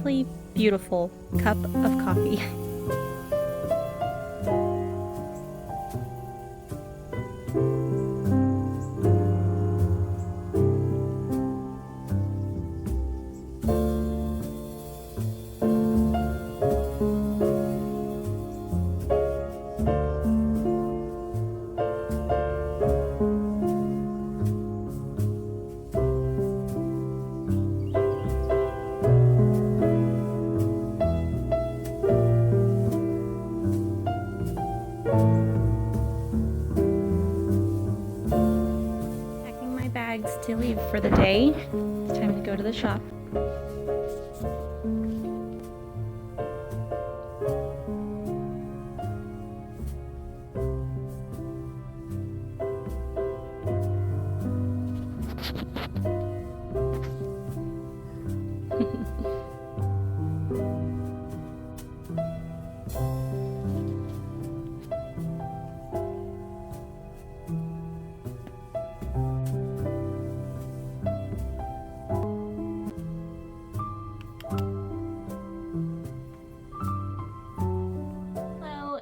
simply beautiful cup of coffee. To leave for the day. It's time to go to the shop.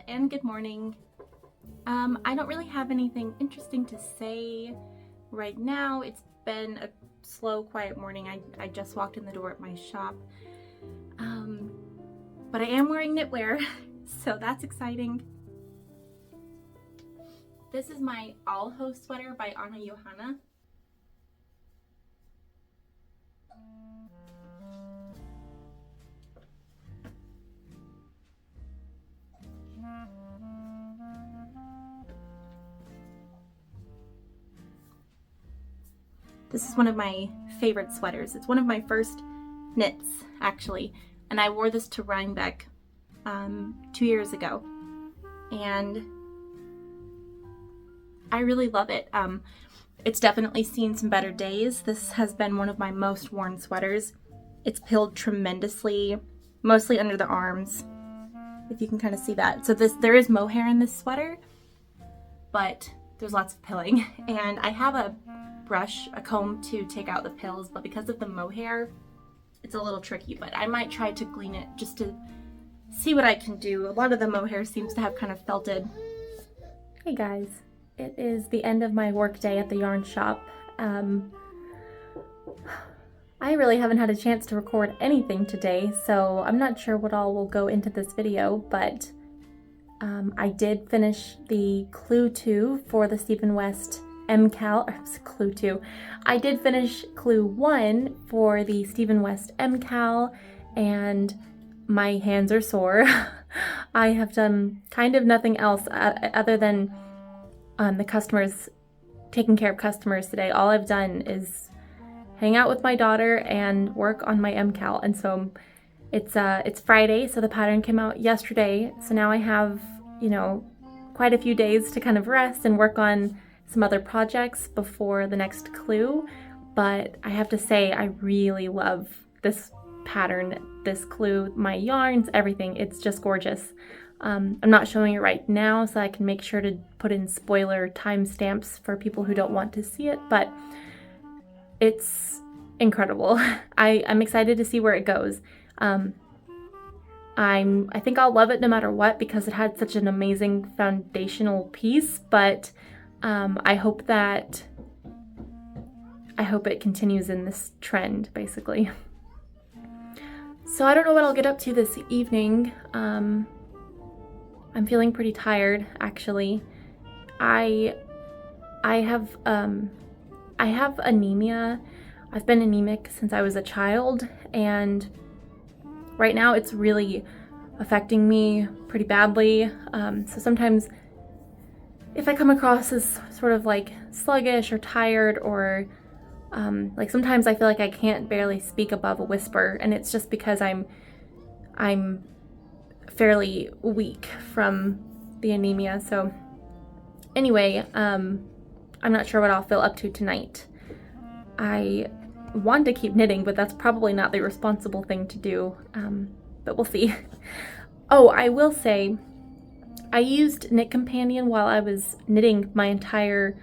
And good morning. I don't really have anything interesting to say right now. It's been a slow, quiet morning. I just walked in the door at my shop. But I am wearing knitwear, so that's exciting. This is my Alho sweater by Anna Johanna. This is one of my favorite sweaters. It's one of my first knits, actually, and I wore this to Rhinebeck 2 years ago, and I really love it. It's definitely seen some better days. This has been one of my most worn sweaters. It's pilled tremendously, mostly under the arms, if you can kind of see that. So there is mohair in this sweater, but there's lots of pilling, and I have a brush, a comb to take out the pills, but because of the mohair, it's a little tricky, but I might try to clean it just to see what I can do. A lot of the mohair seems to have kind of felted. Hey guys, it is the end of my work day at the yarn shop. I really haven't had a chance to record anything today, so I'm not sure what all will go into this video, but I did finish the Clue 2 for the Stephen West MCAL, Clue 2. I did finish Clue 1 for the Stephen West MCAL, and my hands are sore. I have done kind of nothing else other than the customers, taking care of customers today. All I've done is hang out with my daughter and work on my MCAL, and so it's Friday, so the pattern came out yesterday, so now I have, you know, quite a few days to kind of rest and work on some other projects before the next clue. But I have to say, I really love this pattern, this clue, my yarns, everything. It's just gorgeous. I'm not showing it right now, so I can make sure to put in spoiler timestamps for people who don't want to see it, but it's incredible. I'm excited to see where it goes. I think I'll love it no matter what, because it had such an amazing foundational piece, but I hope it continues in this trend, basically. So I don't know what I'll get up to this evening. I'm feeling pretty tired, actually. I have anemia. I've been anemic since I was a child, and right now it's really affecting me pretty badly. So sometimes if I come across as sort of like sluggish or tired, or like sometimes I feel like I can't barely speak above a whisper, and it's just because I'm fairly weak from the anemia. So anyway, I'm not sure what I'll feel up to tonight. I want to keep knitting, but that's probably not the responsible thing to do, but we'll see. Oh, I will say, I used Knit Companion while I was knitting my entire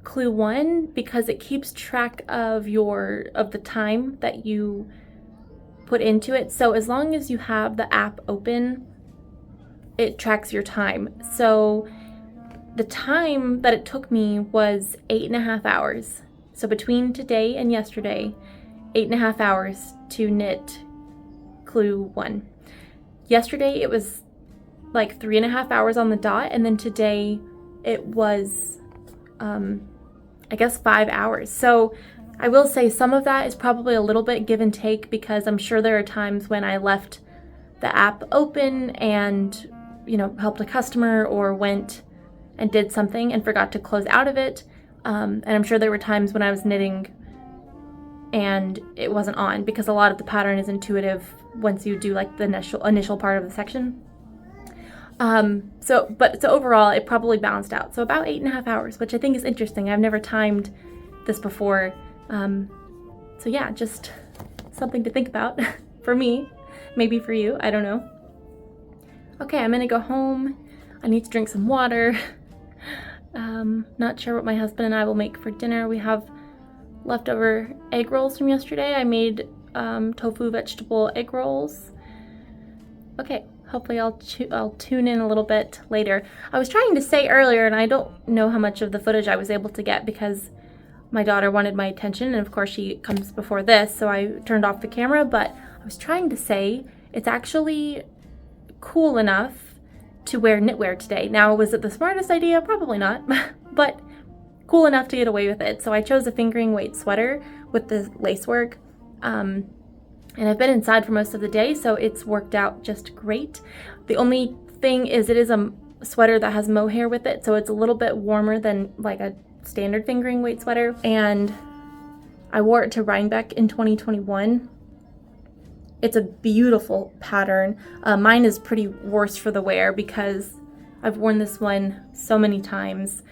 Clue 1 because it keeps track of the time that you put into it. So as long as you have the app open, it tracks your time. So the time that it took me was 8.5 hours. So between today and yesterday, 8.5 hours to knit clue 1. Yesterday it was like 3.5 hours on the dot, and then today it was I guess 5 hours. So I will say some of that is probably a little bit give and take, because I'm sure there are times when I left the app open and, you know, helped a customer or went and did something and forgot to close out of it. And I'm sure there were times when I was knitting and it wasn't on, because a lot of the pattern is intuitive once you do like the initial part of the section. So overall it probably balanced out. So about 8.5 hours, which I think is interesting. I've never timed this before. So yeah, just something to think about for me, maybe for you, I don't know. Okay, I'm gonna go home. I need to drink some water. Not sure what my husband and I will make for dinner. We have leftover egg rolls from yesterday. I made tofu vegetable egg rolls. Okay, hopefully I'll tune in a little bit later. I was trying to say earlier, and I don't know how much of the footage I was able to get because my daughter wanted my attention, and of course she comes before this, so I turned off the camera, but I was trying to say it's actually cool enough to wear knitwear today. Now, was it the smartest idea? Probably not, but cool enough to get away with it. So I chose a fingering weight sweater with the lace work, and I've been inside for most of the day, so it's worked out just great. The only thing is it is a sweater that has mohair with it, so it's a little bit warmer than like a standard fingering weight sweater, and I wore it to Rhinebeck in 2021. It's a beautiful pattern. Mine is pretty worse for the wear because I've worn this one so many times.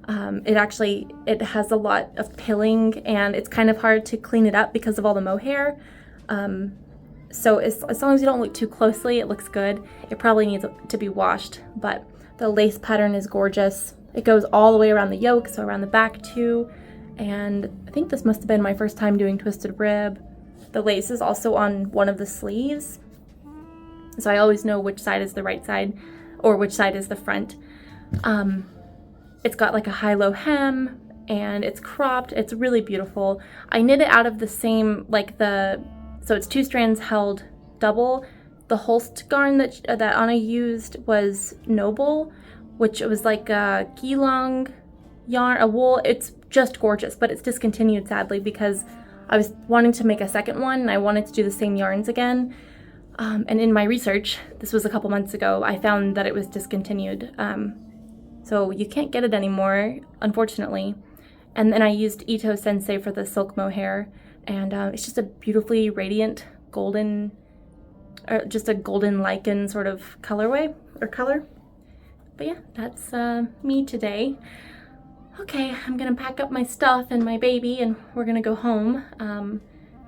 It has a lot of pilling, and it's kind of hard to clean it up because of all the mohair. So as long as you don't look too closely, it looks good. It probably needs to be washed, but the lace pattern is gorgeous. It goes all the way around the yoke, so around the back too. And I think this must have been my first time doing twisted rib. The lace is also on one of the sleeves, so I always know which side is the right side or which side is the front. It's got like a high-low hem, and it's cropped. It's really beautiful. I knit it out of the same, so it's 2 strands held double. The Holst garn that Anna used was Noble, which was like a Geelong yarn, a wool. It's just gorgeous, but it's discontinued sadly because I was wanting to make a second one and I wanted to do the same yarns again. And in my research, this was a couple months ago, I found that it was discontinued. So you can't get it anymore, unfortunately. And then I used Ito Sensei for the silk mohair, and it's just a beautifully radiant golden, or just a golden lichen sort of colorway or color. But yeah, that's me today. Okay, I'm gonna pack up my stuff and my baby and we're gonna go home.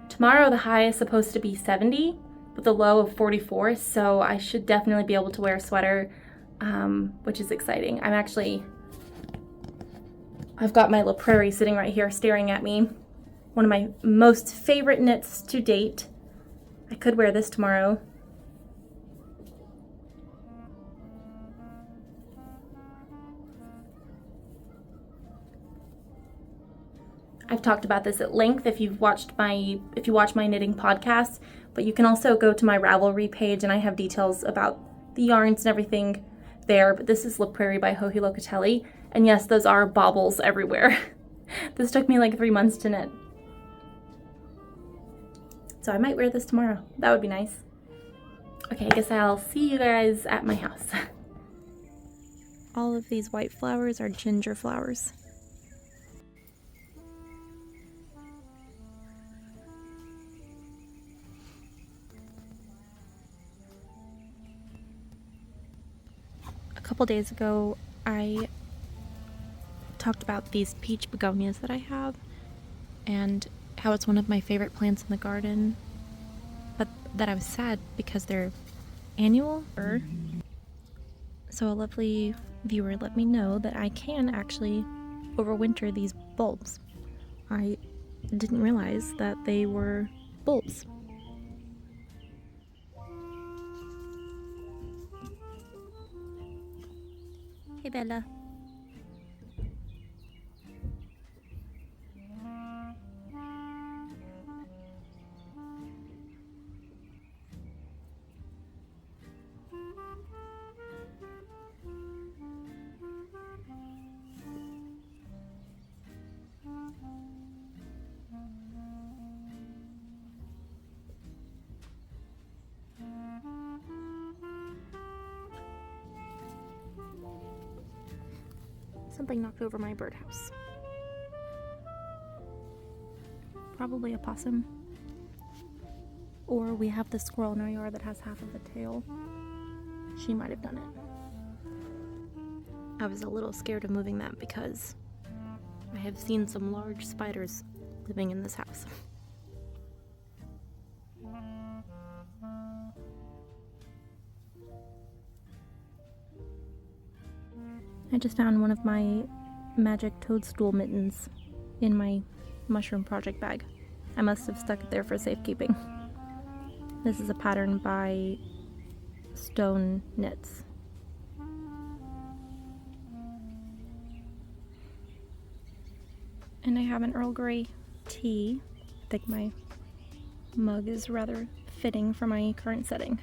Tomorrow the high is supposed to be 70 with a low of 44, so I should definitely be able to wear a sweater, which is exciting. I've got my La Prairie sitting right here staring at me. One of my most favorite knits to date. I could wear this tomorrow. I've talked about this at length if you watch my knitting podcast, but you can also go to my Ravelry page and I have details about the yarns and everything there. But this is La Prairie by Joji Locatelli, and yes, those are baubles everywhere. This took me like 3 months to knit. So I might wear this tomorrow. That would be nice. Okay, I guess I'll see you guys at my house. All of these white flowers are ginger flowers. A couple days ago, I talked about these peach begonias that I have and how it's one of my favorite plants in the garden, but that I was sad because they're annual. So a lovely viewer let me know that I can actually overwinter these bulbs. I didn't realize that they were bulbs. Hey, Bella. Something knocked over my birdhouse. Probably a possum. Or we have the squirrel in our yard that has half of a tail. She might have done it. I was a little scared of moving that because I have seen some large spiders living in this house. I just found one of my magic toadstool mittens in my mushroom project bag. I must have stuck it there for safekeeping. This is a pattern by Stone Knits. And I have an Earl Grey tea. I think my mug is rather fitting for my current setting.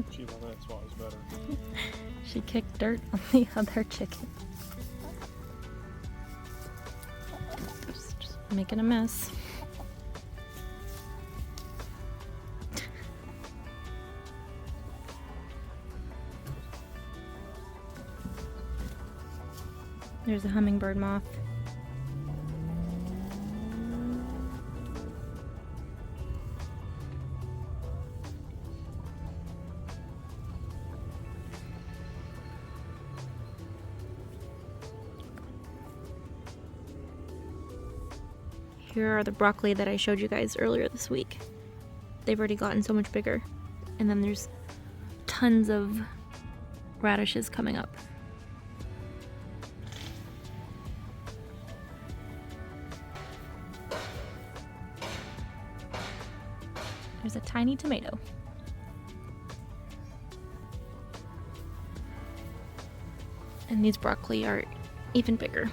She thought that's why it was better. She kicked dirt on the other chicken. Just making a mess. There's a hummingbird moth. Here are the broccoli that I showed you guys earlier this week. They've already gotten so much bigger. And then there's tons of radishes coming up. There's a tiny tomato. And these broccoli are even bigger.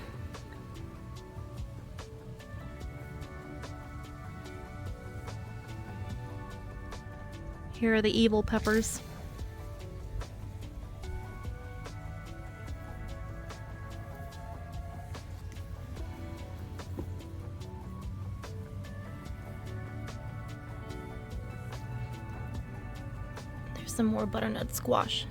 Here are the evil peppers. There's some more butternut squash.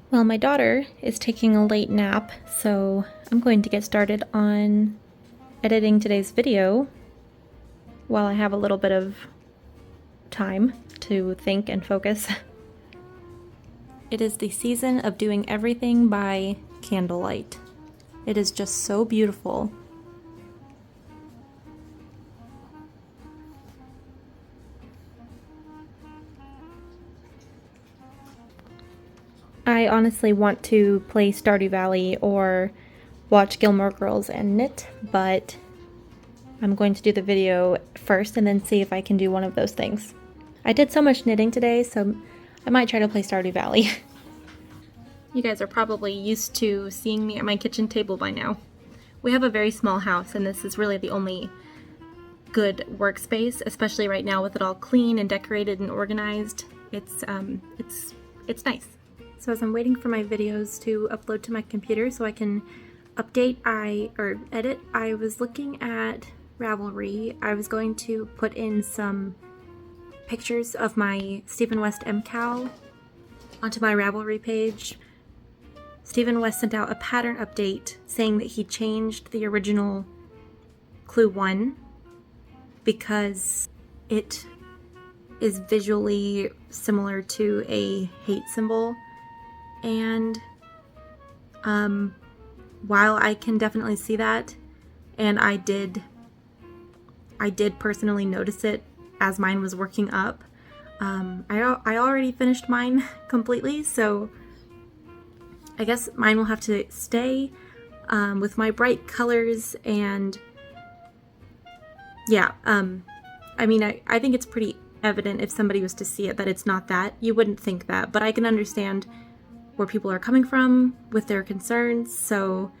Well, my daughter is taking a late nap, so I'm going to get started on editing today's video while I have a little bit of time to think and focus. It is the season of doing everything by candlelight. It is just so beautiful. I honestly want to play Stardew Valley or watch Gilmore Girls and knit, but I'm going to do the video first and then see if I can do one of those things. I did so much knitting today, so I might try to play Stardew Valley. You guys are probably used to seeing me at my kitchen table by now. We have a very small house, and this is really the only good workspace, especially right now with it all clean and decorated and organized. It's nice. So as I'm waiting for my videos to upload to my computer so I can update or edit, I was looking at Ravelry. I was going to put in some pictures of my Stephen West MCAL onto my Ravelry page. Stephen West sent out a pattern update saying that he changed the original Clue 1 because it is visually similar to a hate symbol. And while I can definitely see that, and I did personally notice it as mine was working up, I already finished mine completely, so I guess mine will have to stay with my bright colors. And yeah, I mean, I think it's pretty evident if somebody was to see it that it's not that. You wouldn't think that, but I can understand where people are coming from with their concerns. So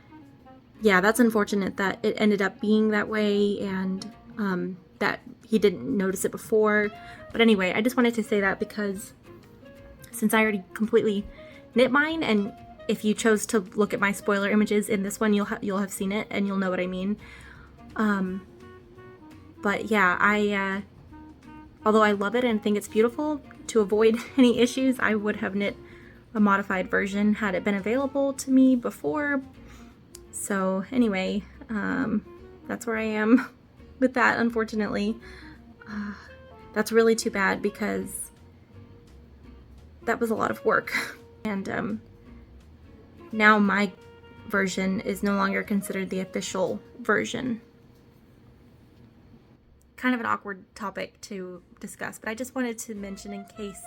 yeah, that's unfortunate that it ended up being that way, and that he didn't notice it before. But anyway, I just wanted to say that because since I already completely knit mine, and if you chose to look at my spoiler images in this one, you'll have seen it and you'll know what I mean. But yeah, although I love it and think it's beautiful, to avoid any issues, I would have knit a modified version had it been available to me before. So anyway, that's where I am with that, unfortunately. That's really too bad because that was a lot of work. And now my version is no longer considered the official version. Kind of an awkward topic to discuss, but I just wanted to mention in case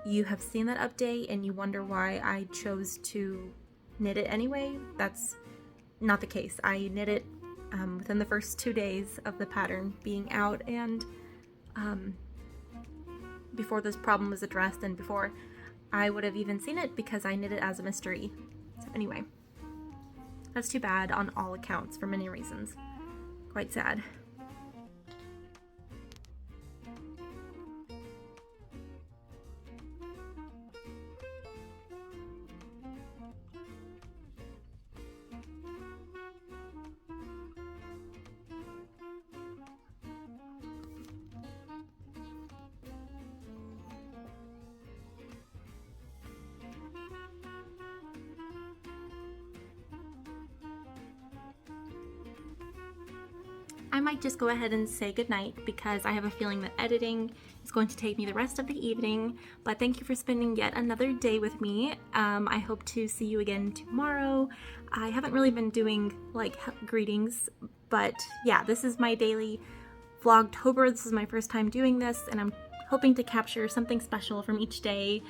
you have seen that update and you wonder why I chose to knit it anyway. That's not the case. I knit it within the first 2 days of the pattern being out, and before this problem was addressed and before I would have even seen it, because I knit it as a mystery. So anyway, that's too bad on all accounts for many reasons. Quite sad. I might just go ahead and say goodnight because I have a feeling that editing is going to take me the rest of the evening. But thank you for spending yet another day with me. I hope to see you again tomorrow. I haven't really been doing like greetings, but yeah, this is my daily Vlogtober. This is my first time doing this, and I'm hoping to capture something special from each day,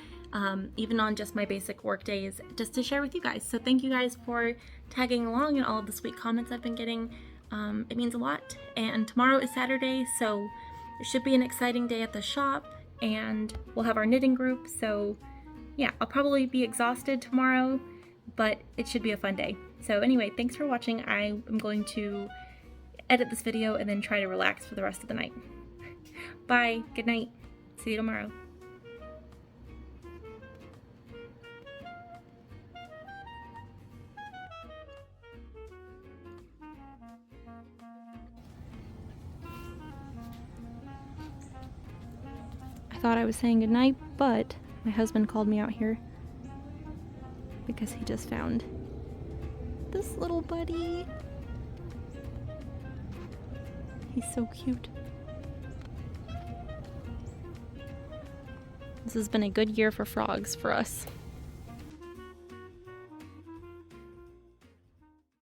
even on just my basic work days, just to share with you guys. So thank you guys for tagging along and all of the sweet comments I've been getting. It means a lot. And tomorrow is Saturday, so it should be an exciting day at the shop, and we'll have our knitting group. So yeah, I'll probably be exhausted tomorrow, but it should be a fun day. So anyway, thanks for watching. I am going to edit this video and then try to relax for the rest of the night. Bye, good night, see you tomorrow. I thought I was saying goodnight, but my husband called me out here because he just found this little buddy. He's so cute. This has been a good year for frogs for us.